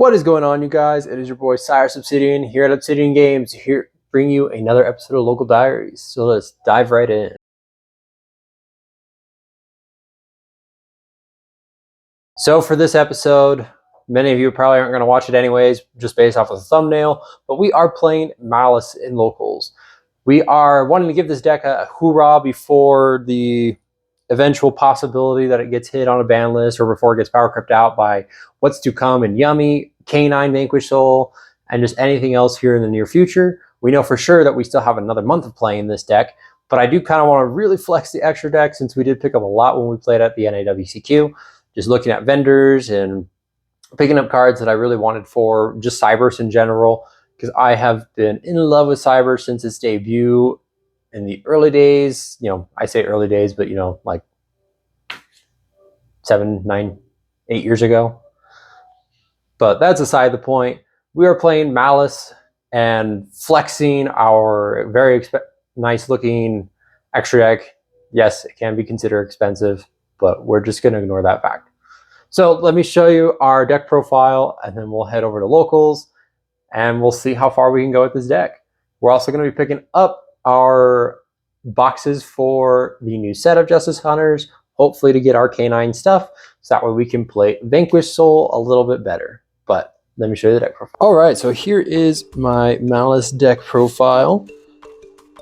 What is going on, you guys? It is your boy Cyrus Obsidian here at Obsidian Games, here to bring you another episode of Local Diaries. So let's dive right in. So for this episode, many of you probably aren't going to watch it anyways, just based off of the thumbnail, but we are playing Maliss in locals. We are wanting to give this deck a hoorah before the eventual possibility that it gets hit on a ban list or before it gets power crept out by what's to come in Yummy, Canine Vanquish Soul, and just anything else here in the near future. We know for sure that we still have another month of playing this deck, but I do kind of want to really flex the extra deck since we did pick up a lot when we played at the NAWCQ. Just looking at vendors and picking up cards that I really wanted for just Cybers in general, because I have been in love with Cyber since its debut in the early days. You know, I say early days, but you know, like 7, 9, 8 years ago. But that's aside the point. We are playing Maliss and flexing our very nice looking extra deck. Yes, it can be considered expensive, but we're just going to ignore that fact. So let me show you our deck profile, and then we'll head over to locals, and we'll see how far we can go with this deck. We're also going to be picking up our boxes for the new set of Justice Hunters, hopefully to get our canine stuff, so that way we can play Vanquish Soul a little bit better. But let me show you the deck profile. All right, so here is my Maliss deck profile.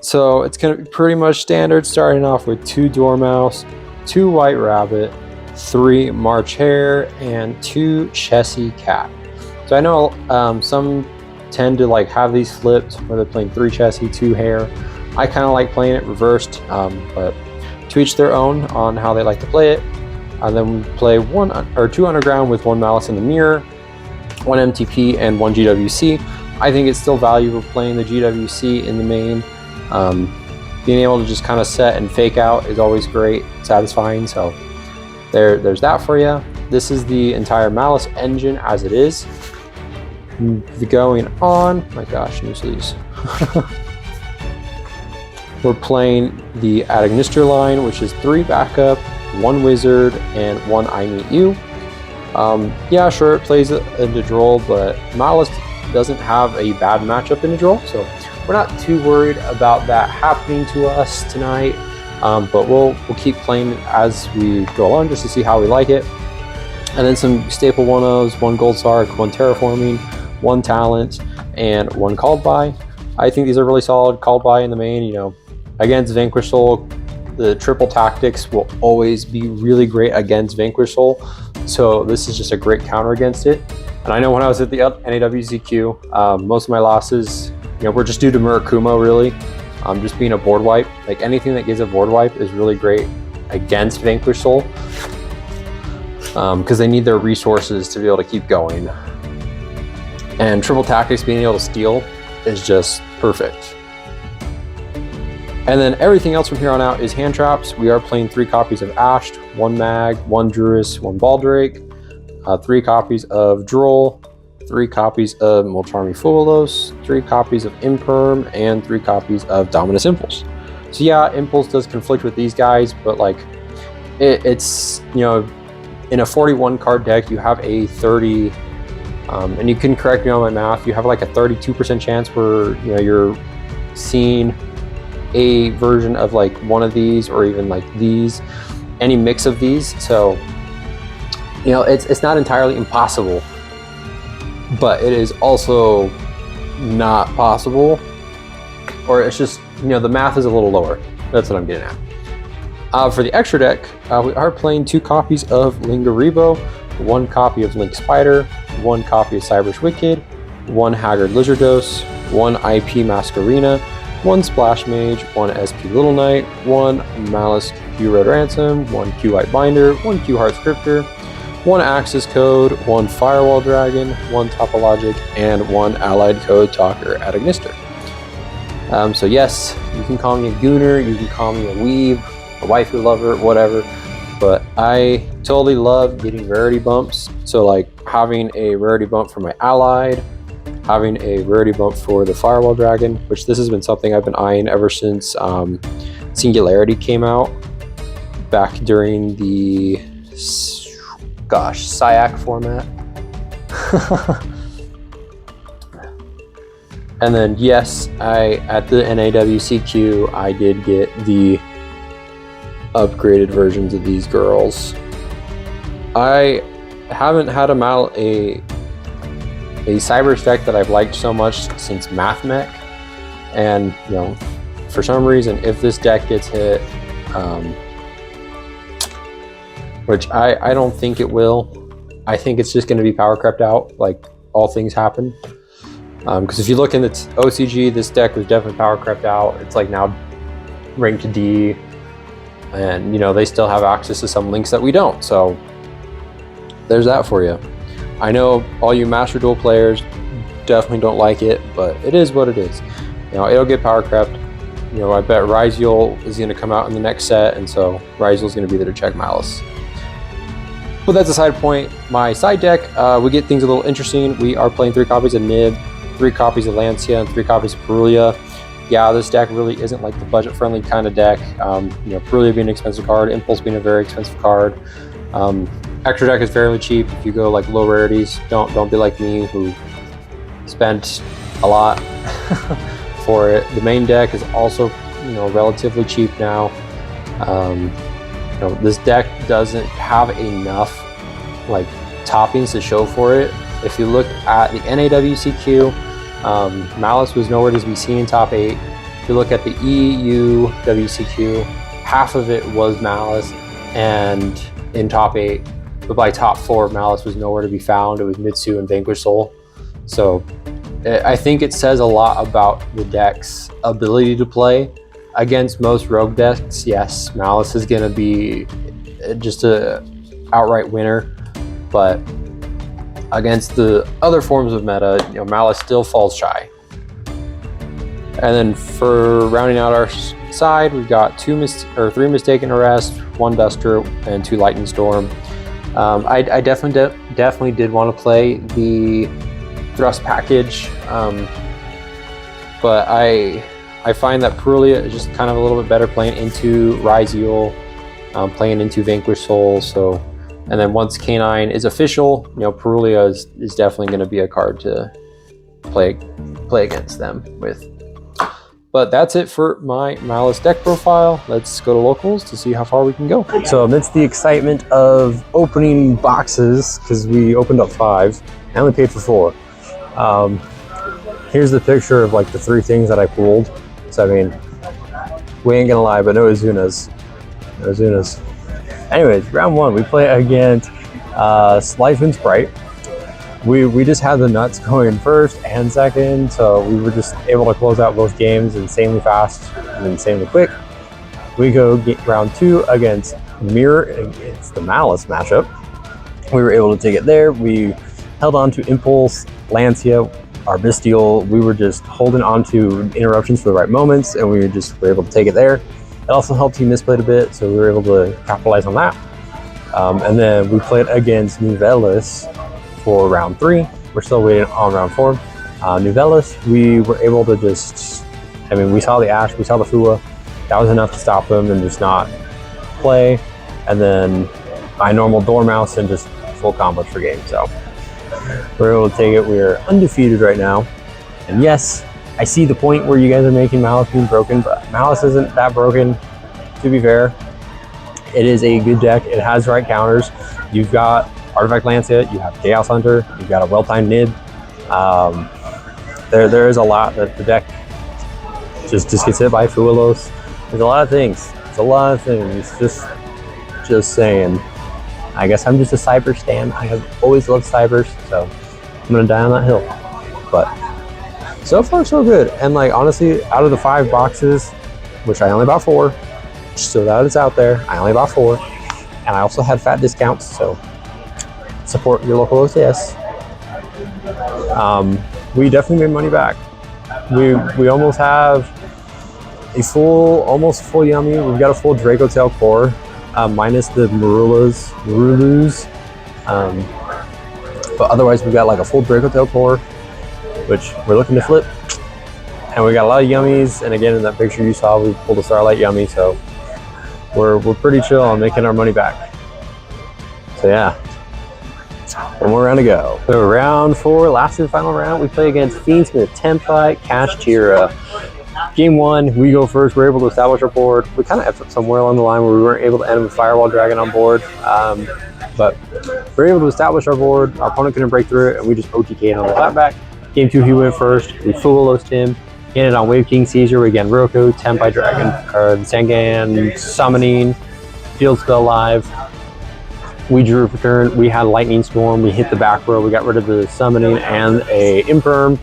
So it's going to be pretty much standard, starting off with 2 Dormouse, 2 White Rabbit, 3 March Hare, and 2 Chessie Cat. So I know some tend to like have these flipped where they're playing 3 Chessie, 2 Hare. I kind of like playing it reversed, but to each their own on how they like to play it. And then we play 2 Underground with 1 Maliss in the mirror, 1 MTP, and 1 GWC. I think it's still valuable playing the GWC in the main. Being able to just kind of set and fake out is always great, satisfying. So there's that for you. This is the entire Maliss engine as it is. Going on, my gosh, new sleeves. We're playing the Adagnister line, which is 3 backup, 1 wizard, and 1 I Meet You. Yeah, sure, it plays into Droll, but Maliss doesn't have a bad matchup in Droll, so we're not too worried about that happening to us tonight. But we'll keep playing as we go along just to see how we like it. And then some staple 1-0s, 1 Gold Sark, 1 Terraforming, 1 Talent, and 1 Called By. I think these are really solid. Called By in the main, you know, against Vanquish Soul, the triple tactics will always be really great against Vanquish Soul. So this is just a great counter against it. And I know when I was at the NAWCQ, most of my losses, you know, were just due to Murakumo, really. Just being a board wipe. Like anything that gives a board wipe is really great against Vanquish Soul, because they need their resources to be able to keep going. And triple tactics being able to steal is just perfect. And then everything else from here on out is hand traps. We are playing 3 copies of Ashed, 1 Mag, 1 Druis, 1 Baldrake, 3 copies of Droll, 3 copies of Molcharmi Fuelos, 3 copies of Imperm, and 3 copies of Dominus Impulse. So yeah, Impulse does conflict with these guys, but like it's, you know, in a 41 card deck, you have a 30, and you can correct me on my math, you have like a 32% chance where, you know, you're seeing a version of like one of these or even like these, any mix of these. So, you know, it's not entirely impossible, but it is also not possible, or it's just, you know, the math is a little lower. That's what I'm getting at. For the extra deck, we are playing 2 copies of Lingaribo, 1 copy of Link Spider, 1 copy of Cyber's Wicked, 1 Haggard Lizardos, 1 IP Masquerina, 1 Splash Mage, 1 SP Little Knight, 1 Maliss Q Red Ransom, 1 Q White Binder, 1 Q Heart Scripter, 1 Axis Code, 1 Firewall Dragon, 1 Topologic, and 1 Allied Code Talker at Agnister. So yes, you can call me a gooner, you can call me a weeb, a waifu lover, whatever, but I totally love getting rarity bumps. So like having a rarity bump for my Allied, having a rarity bump for the Firewall Dragon, which this has been something I've been eyeing ever since Singularity came out back during the, gosh, SIAC format. And then yes, at the NAWCQ I did get the upgraded versions of these girls. I haven't had a Cybers deck that I've liked so much since MathMech, and you know, for some reason, if this deck gets hit, which I don't think it will, I think it's just going to be power crept out, like all things happen. Because if you look in the OCG, this deck was definitely power crept out. It's like now ranked to D, and you know, they still have access to some links that we don't. So there's that for you. I know all you Master Duel players definitely don't like it, but it is what it is. You know, it'll get power crept. You know, I bet Ryziel is going to come out in the next set, and so Ryziel is going to be there to check Maliss. But that's a side point. My side deck, we get things a little interesting. We are playing 3 copies of Nib, 3 copies of Lancia, and 3 copies of Perulia. Yeah, this deck really isn't like the budget-friendly kind of deck. You know, Perulia being an expensive card, Impulse being a very expensive card. Extra deck is fairly cheap if you go like low rarities. Don't be like me who spent a lot for it. The main deck is also, you know, relatively cheap now. You know, this deck doesn't have enough like toppings to show for it. If you look at the NAWCQ, Maliss was nowhere to be seen in top 8. If you look at the EU WCQ, half of it was Maliss and in top 8. But by top 4, Maliss was nowhere to be found. It was Mitsu and Vanquish Soul. So I think it says a lot about the deck's ability to play. Against most rogue decks, yes, Maliss is going to be just a outright winner. But against the other forms of meta, you know, Maliss still falls shy. And then for rounding out our side, we've got 3 Mistaken Arrest, 1 Duster, and 2 Lightning Storm. I definitely did want to play the Thrust package, but I find that Perulia is just kind of a little bit better playing into Ryziel, playing into Vanquish Soul. So, and then once K9 is official, you know, Perulia is definitely going to be a card to play against them with. But that's it for my Maliss deck profile. Let's go to locals to see how far we can go. So amidst the excitement of opening boxes, because we opened up 5, I only paid for 4. Here's the picture of like the 3 things that I pulled. So I mean, we ain't gonna lie, but no Azunas. No Azunas. Anyways, round 1, we play against Slife Sprite. We just had the nuts going first and second, so we were just able to close out both games insanely fast and insanely quick. We go round 2 against Mirror. It's the Maliss matchup. We were able to take it there. We held on to Impulse, Lancia, our Bestial. We were just holding on to interruptions for the right moments, and we were able to take it there. It also helped he misplayed a bit, so we were able to capitalize on that. And then we played against Maliss for round 3. We're still waiting on round 4. Maliss, we were able to just, I mean, we saw the Ash, we saw the Fua. That was enough to stop them and just not play. And then my normal Dormouse and just full combos for game. So we're able to take it. We're undefeated right now. And yes, I see the point where you guys are making Maliss being broken, but Maliss isn't that broken, to be fair. It is a good deck. It has the right counters. You've got Artifact Lancia, you have Chaos Hunter, you've got a well-timed Nib. There is a lot that the deck just gets hit by. Fuelos. There's a lot of things. It's a lot of things. Just saying. I guess I'm just a Cyber stan. I have always loved Cybers, so I'm gonna die on that hill. But so far so good. And like honestly, out of the 5 boxes, which I only bought 4, so that it's out there, I only bought 4, and I also had fat discounts. So support your local OCS. We definitely made money back. We almost have a almost full Yummy. We've got a full Draco Tail core, minus the Marulus. But otherwise, we've got like a full Draco Tail core, which we're looking to flip. And we got a lot of Yummies. And again, in that picture you saw, we pulled a Starlight Yummy. So we're pretty chill on making our money back. So yeah. One more round to go. So round 4, last and final round, we play against Fiendsmith, Tempite, Kashtira. Game 1, we go first. We're able to establish our board. We kind of effed up somewhere along the line where we weren't able to end with Firewall Dragon on board. But we're able to establish our board. Our opponent couldn't break through it, and we just OTK'd on the flatback. Game 2, he went first. We full-lost him. He ended on Wave King Caesar. We again Roku, Tempite Dragon, or Sangan, Summoning, Field Spell Live. We drew for turn. We had Lightning Storm. We hit the back row. We got rid of the Summoning and a Imperm.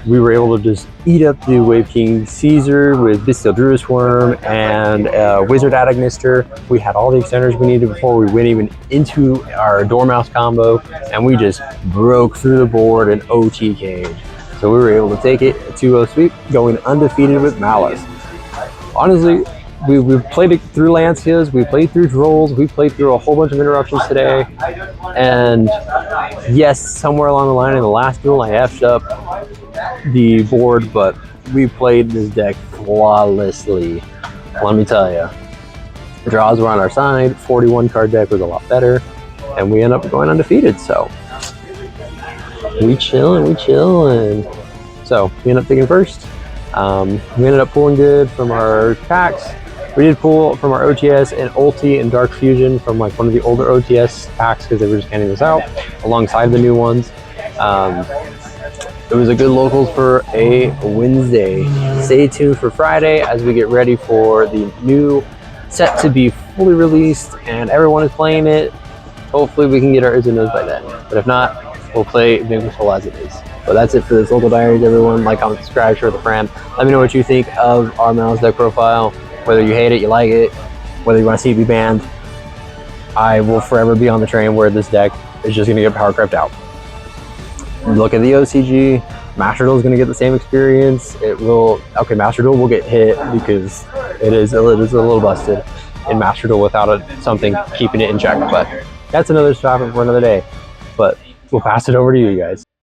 We were able to just eat up the Wave King Caesar with Bestial Druid Worm and Wizard Adagnister. We had all the extenders we needed before we went even into our Dormouse combo, and we just broke through the board and OTK'd. So we were able to take it a 2-0 sweep, going undefeated with Maliss. Honestly, we played it through Lancias, we played through Drolls, we played through a whole bunch of interruptions today. And yes, somewhere along the line in the last duel, I effed up the board, but we played this deck flawlessly. Let me tell you, the draws were on our side. 41 card deck was a lot better, and we end up going undefeated. So we chillin'. So we ended up taking first. We ended up pulling good from our packs. We did pull from our OTS and Ulti and Dark Fusion from like one of the older OTS packs because they were just handing this out alongside the new ones. It was a good locals for a Wednesday. Stay tuned for Friday as we get ready for the new set to be fully released and everyone is playing it. Hopefully we can get our Izunos by then. But if not, we'll play Vanquishful as it is. But that's it for this Local Diaries, everyone. Like, comment, subscribe, share with a friend. Let me know what you think of our Maliss deck profile. Whether you hate it, you like it, whether you want to see it be banned. I will forever be on the train where this deck is just going to get power crept out. Look at the OCG. Master Duel is going to get the same experience. It will. Okay, Master Duel will get hit because it is a little busted in Master Duel without something keeping it in check. But that's another topic for another day. But we'll pass it over to you guys.